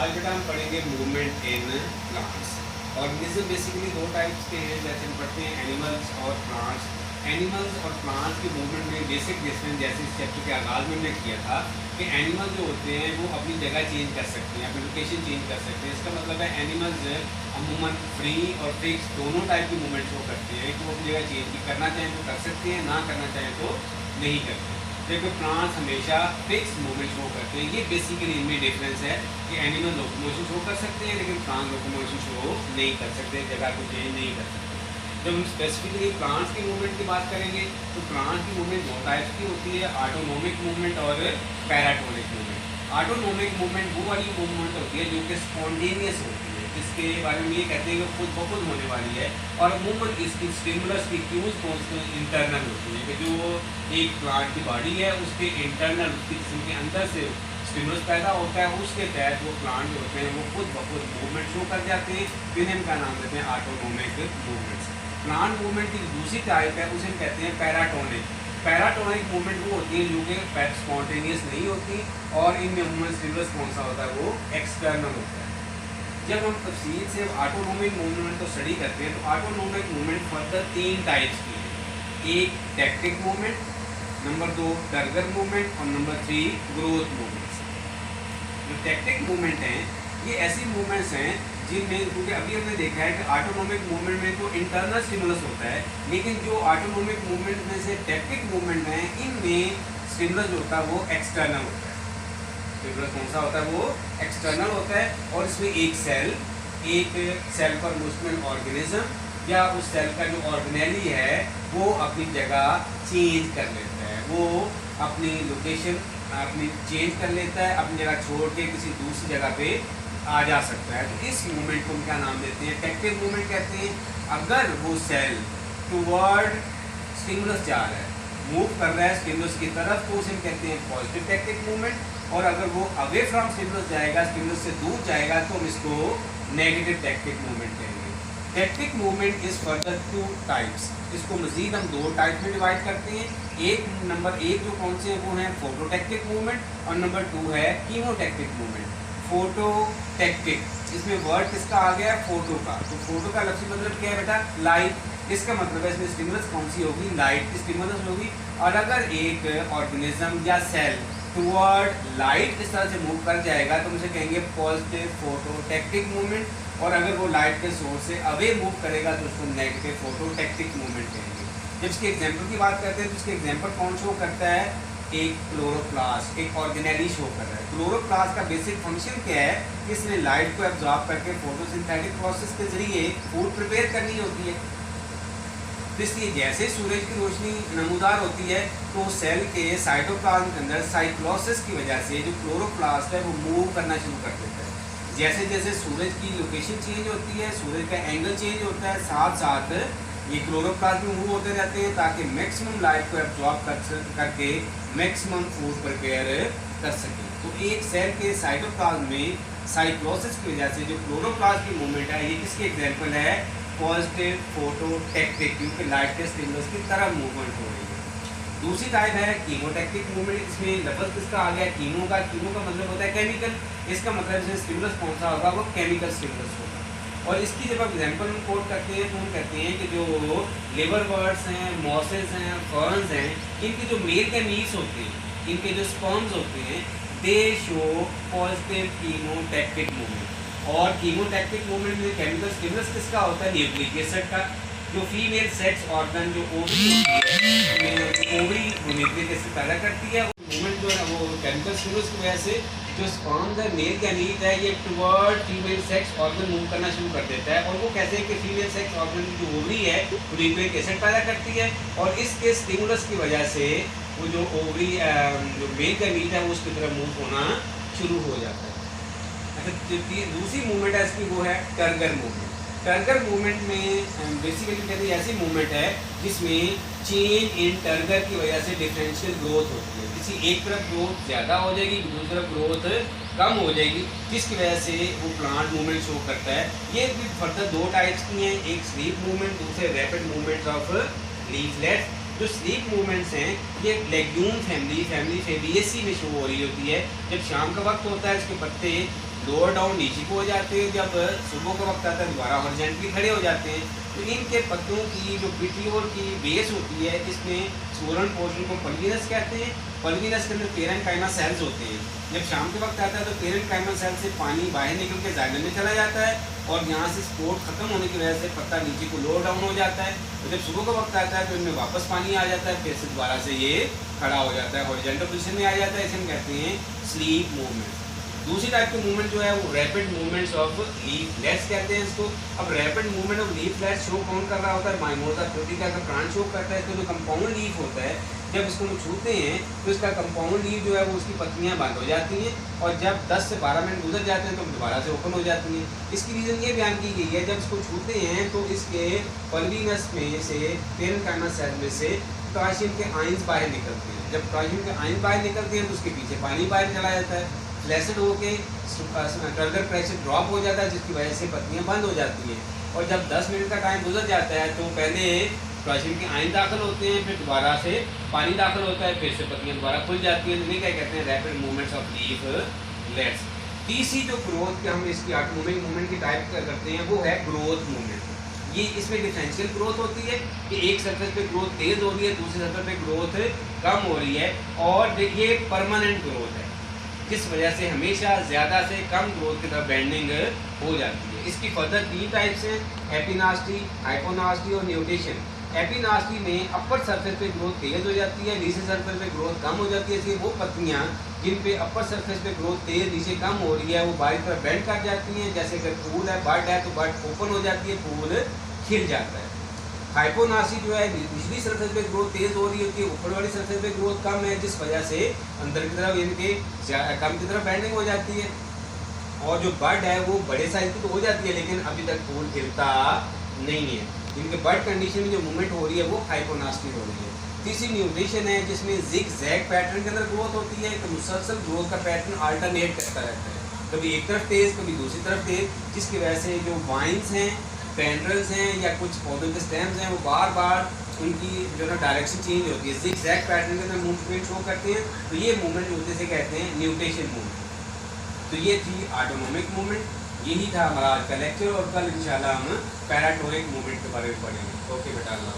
आज बेटा हम पढ़ेंगे movement in plants. Organism basically दो टाइप्स के हैं जैसे हम पढ़ते हैं एनिमल्स और प्लांट्स। एनिमल्स और प्लांट्स के मूवमेंट में बेसिक डिफरेंस जैसे इस चैप्टर के आगाज़ में हमने किया था कि एनिमल जो होते हैं वो अपनी जगह चेंज कर सकते हैं, अपनी लोकेशन चेंज कर सकते हैं। इसका मतलब है एनिमल्स अमूमन फ्री और फिक्स दोनों टाइप की मूवमेंट शो करते हैं। तो वो अपनी जगह चेंज करना चाहें तो कर सकते हैं, ना करना चाहें तो नहीं करते। जबकि प्लांट्स हमेशा फिक्स मूवमेंट शो करते हैं। ये बेसिकली इनमें डिफरेंस है कि एनिमल लोकोमोशन शो कर सकते हैं लेकिन प्लांट लोकोमोशन शो नहीं कर सकते, जगह को चेंज नहीं कर सकते। जब हम स्पेसिफिकली प्लांट्स की मूवमेंट की बात करेंगे तो प्लांट्स की मूवमेंट दो टाइप्स की होती है, ऑटोनोमिक मूवमेंट और पैराटोनिक मूवमेंट। ऑटोनोमिक मूवमेंट वो वाली मूवमेंट होती है जो कि स्पॉन्टेनियस होती है, जिसके बारे में ये कहते हैं कि खुद ब खुद होने वाली है और अमूमन इसकी स्टिमुलस की क्यूज इंटरनल होती है कि जो एक प्लांट की बॉडी है उसके इंटरनल उसकी जिस्म के अंदर से स्टिमुलस पैदा होता है, उसके तहत वो प्लांट जो होते हैं वो खुद ब खुद मूवमेंट शो कर जाते हैं। इन्हें का नाम देते हैं ऑटोनोमिक मूवमेंट्स। प्लांट मूवमेंट की दूसरी टाइप है उसे कहते हैं पैराटोनिक। पैराटोनिक मूवमेंट वो होती है जो कि स्पॉन्टेनियस नहीं होती और इनमें अमूमन स्टिमुलस कौन सा होता है वो एक्सटर्नल होता है। जब हम तफसील से ऑटोनोमिक मूवमेंट को स्टडी करते हैं तो ऑटोनोमिक मूवमेंट फर्दर तीन टाइप्स की है। एक tactic movement, number 2 turgor movement और नंबर 3 ग्रोथ मूवमेंट्स। जो टैक्टिक मूवमेंट हैं ये ऐसी मूवमेंट्स हैं जिनमें, क्योंकि अभी हमने देखा है कि ऑटोनोमिक मूवमेंट में तो इंटरनल स्टिमुलस होता है लेकिन जो ऑटोनोमिक मूवमेंट में से टैक्टिक मूवमेंट हैं इनमें स्टिमुलस जो होता है वो एक्सटर्नल होता है। स्टिमुलस कौन सा होता है वो एक्सटर्नल होता है और इसमें एक सेल पर मुश्तमिल ऑर्गेनिज्म या उस सेल का जो ऑर्गेनेली है वो अपनी जगह चेंज कर लेता है, वो अपनी लोकेशन अपनी चेंज कर लेता है, अपनी जगह छोड़ के किसी दूसरी जगह पे आ जा सकता है। तो इस मूवमेंट को हम क्या नाम देते हैं? टैक्टिक मूवमेंट कहते हैं। अगर वो सेल टुवर्ड स्टिमुलस जा रहा है, मूव कर रहा है स्टिमुलस की तरफ, तो उसे हम कहते हैं पॉजिटिव टैक्टिक मूवमेंट। और अगर वो अवे फ्रॉम स्टिमुलस जाएगा, स्टिमुलस से दूर जाएगा, तो हम इसको नेगेटिव टैक्टिक मूवमेंट कहेंगे। Tactic movement is further 2 types. इसको मजीद हम 2 टाइप में डिवाइड करते हैं। नंबर एक जो कौन से हैं वो हैं फोटोटैक्टिक मूवमेंट और नंबर 2 है कीमोटैक्टिक मूवमेंट। फोटोटैक्टिक, इसमें वर्ड किसका आ गया है? फोटो का। तो फोटो का लफ्ज़ी मतलब क्या है बेटा? लाइट। इसका मतलब है इसमें स्टिमुलस कौन सी होगी? लाइट की स्टिमुलस होगी। और अगर एक ऑर्गेनिज्म या सेल टुवर्ड लाइट इस तरह से मूव कर जाएगा तो उसे कहेंगे पॉजिटिव फोटोटैक्टिक मूवमेंट। और अगर वो लाइट के सोर्स से अवे मूव करेगा तो उसको नेगेटिव फोटोटैक्टिक मूवमेंट कहेंगे। जब इसके एग्जाम्पल की बात करते हैं तो इसके एग्जाम्पल कौन शो करता है? एक क्लोरोप्लास्ट, एक ऑर्गेनेली शो कर रहा है। क्लोरोप्लास्ट का बेसिक फंक्शन क्या है? इसने लाइट को एब्जॉर्ब करके फोटोसिंथेटिक प्रोसेस के जरिए फूड प्रिपेयर करनी होती है। इसलिए जैसे सूरज की रोशनी नमूदार होती है तो सेल के साइटोप्लाज्म के अंदर साइक्लोसिस की वजह से जो क्लोरोप्लास्ट है वो मूव करना शुरू कर देता है। जैसे जैसे सूरज की लोकेशन चेंज होती है, सूरज का एंगल चेंज होता है, साथ साथ ये क्लोरोप्लास्ट में मूव होते रहते हैं ताकि मैक्सिमम लाइट को एब्जॉर्ब करके मैक्सिमम फूड प्रिपेयर कर सकें। तो एक सेल के साइटोप्लाज्म में साइक्लोसिस की वजह से जो क्लोरोप्लास्ट की मूवमेंट है ये किसकी एग्जाम्पल है? पॉजिटिव फोटोटैक्टिक, क्योंकि लाइट के स्टिमुलस की तरफ मूवमेंट हो रही है। दूसरी टाइप है कीमोटैक्टिक मूवमेंट। इसमें लफ्ज़ किसका आ गया? कीमो का। कीमो का मतलब होता है केमिकल। इसका मतलब इसमें स्टिमुलस कौन सा होगा? वो केमिकल स्टिमुलस होगा। और इसकी जब आप एग्जाम्पल में कोट करते हैं तो हम कहते हैं कि जो लिवरवर्ट्स हैं, मॉसेस हैं, फर्न्स हैं, इनके जो मेल गैमीट्स होते हैं, इनके जो स्पर्म्स होते हैं, दे शो पॉजिटिव कीमोटैक्टिक मूवमेंट। और कीमोटैक्टिक मूवमेंट में केमिकल स्टिमुलस किसका होता है? न्यूक्लिक एसिड का। जो फीमेल सेक्स ऑर्गन जो ओवरी होती है, ओवरी न्यूक्लिक एसिड पैदा करती है। मूवमेंट जो है वो केमिकल स्टिमुलस की वजह से जो स्पर्म्स है, मेल गैमीट है, ये toward female sex organ move करना शुरू कर देता है। और वो कैसे कि फीमेल सेक्स ऑर्गन की जो ओवरी है वो न्यूक्लिक एसिड पैदा करती है और इसके स्टिमुलस की वजह से वो जो ओवरी जो मेल गैमीट है वो उसकी तरफ मूव होना शुरू हो जाता है। दूसरी मूवमेंट है इसकी वो है टर्गर मूवमेंट। टर्गर मूवमेंट में बेसिकली कहते हैं ऐसी मूवमेंट है जिसमें चेंज इन टर्गर की वजह से डिफरेंशियल ग्रोथ होती है। किसी एक तरफ ग्रोथ ज़्यादा हो जाएगी, दूसरी तरफ ग्रोथ कम हो जाएगी, जिसकी वजह से वो प्लांट मूवमेंट शो करता है। ये भी फर्दर 2 टाइप्स की हैं, एक स्लीप मूवमेंट, दूसरे रैपिड मूवमेंट्स ऑफ लीफलेट्स। जो स्लीप मूवमेंट्स हैं ये लेग्यूम फैमिली फेबिएसी में शो हो रही होती है। जब शाम का वक्त होता है इसके पत्ते लोअर डाउन नीचे को हो जाते हैं, जब सुबह का वक्त आता है दोबारा हॉरिजॉन्टली खड़े हो जाते हैं। तो इनके पत्तों की जो पिटियोल की बेस होती है, इसमें सोलन पोर्शन को पल्विनस कहते हैं। पल्विनस के अंदर पेरेन्काइमा सेल्स होते हैं। जब शाम के वक्त आता है तो पेरेन्काइमा सेल से पानी बाहर निकल के जाइलम में चला जाता है और यहाँ से स्पोर्ट खत्म होने की वजह से पत्ता नीचे को लोअर डाउन हो जाता है। तो जब सुबह का वक्त आता है तो इनमें वापस पानी आ जाता है, फिर से दोबारा से ये खड़ा हो जाता है, हॉरिजॉन्टल पोजीशन में आ जाता है। इसे हम कहते हैं स्लीप मूवमेंट। दूसरी टाइप के मूवमेंट जो है वो रैपिड मूवमेंट्स ऑफ लीफलेट्स कहते हैं इसको। अब rapid movement of leaflets show कौन कर रहा होता है? माइमोजा फ्रूटिका का प्लांट शो करता है। इसका जो कंपाउंड लीफ होता है, जब इसको हम छूते हैं तो इसका कंपाउंड लीफ जो है वो उसकी पत्तियां बंद हो जाती हैं और जब 10 से 12 मिनट गुजर जाते हैं तो दोबारा से ओपन हो जाती हैं। इसकी रीज़न ये बयान की गई है, जब इसको छूते हैं तो इसके पल्विनस में से पेरेन्काइमा सेल में से पोटाशियम के आयंस बाहर निकलते हैं। जब पोटाशियम के आयंस बाहर निकलते हैं तो उसके पीछे पानी बाहर चला जाता है, फ्लैसिड होके टर्गर प्रेशर ड्रॉप हो जाता है, जिसकी वजह से पत्तियां बंद हो जाती हैं। और जब 10 मिनट का टाइम गुजर जाता है तो पहले पोटाशियम के आयन दाखिल होते हैं, फिर दोबारा से पानी दाखिल होता है, फिर से पत्तियां दोबारा खुल जाती हैं। इन्हें क्या कहते हैं? Rapid movements of leaflets. तीसरी जो ग्रोथ के हम इसकी ऑटोनोमिक मूवमेंट की टाइप करते हैं वो है ग्रोथ मूवमेंट। ये इसमें डिफरेंशियल ग्रोथ होती है कि एक सरफेस पे ग्रोथ तेज हो रही है, दूसरी सरफेस पे ग्रोथ कम हो रही है, और ये परमानेंट ग्रोथ है, जिस वजह से हमेशा ज़्यादा से कम ग्रोथ की तरफ बेंडिंग हो जाती है। इसकी फर्दर 3 टाइप्स हैं, एपिनास्टी, हाइपोनास्टी और न्यूटेशन। एपिनास्टी में अपर सरफेस पे ग्रोथ तेज हो जाती है, नीचे सरफेस पे ग्रोथ कम हो जाती है। इसलिए वो पत्तियां जिन पे अपर सरफेस पे ग्रोथ तेज नीचे कम हो रही है वो बाहरी तरफ बेंड कर जाती हैं। जैसे अगर फूल है, बड है, तो बड ओपन हो जाती है, फूल खिल जाता है। हाइपोनास्टी जो है निचली सरफेस पे ग्रोथ तेज हो रही होती है, ऊपर वाली सरफेस पे ग्रोथ कम है, जिस वजह से अंदर की तरफ इनके कम की तरफ बेंडिंग हो जाती है। और जो बड है वो बड़े साइज की तो हो जाती है, लेकिन अभी तक फूल खिलता नहीं है। इनके बड कंडीशन में जो मूवमेंट हो रही है वो हाइपोनास्टी हो रही है। तीसरी न्यूट्रिशन है, जिसमें जिग जैग पैटर्न के अंदर ग्रोथ होती है। तो मुसलसल ग्रोथ का पैटर्न अल्टरनेट करता रहता है, कभी एक तरफ तेज कभी दूसरी तरफ तेज, जिसकी वजह से जो वाइन्स हैं, पेंड्रल्स हैं या कुछ पौधों के स्टेम्स हैं वो बार बार उनकी जो ना डायरेक्शन चेंज होती है, जिग जैग पैटर्न के अंदर मूवमेंट शो करते हैं। तो ये मूवमेंट होते से कहते हैं न्यूट्रिशन मूवमेंट। तो ये थी ऑटोनोमिक मूवमेंट। यही था हमारा आज का लेक्चर, और कल इंशाल्लाह हम पैराटोरिक मूवमेंट के बारे में पढ़ेंगे। ओके बेटा, अल्लाह।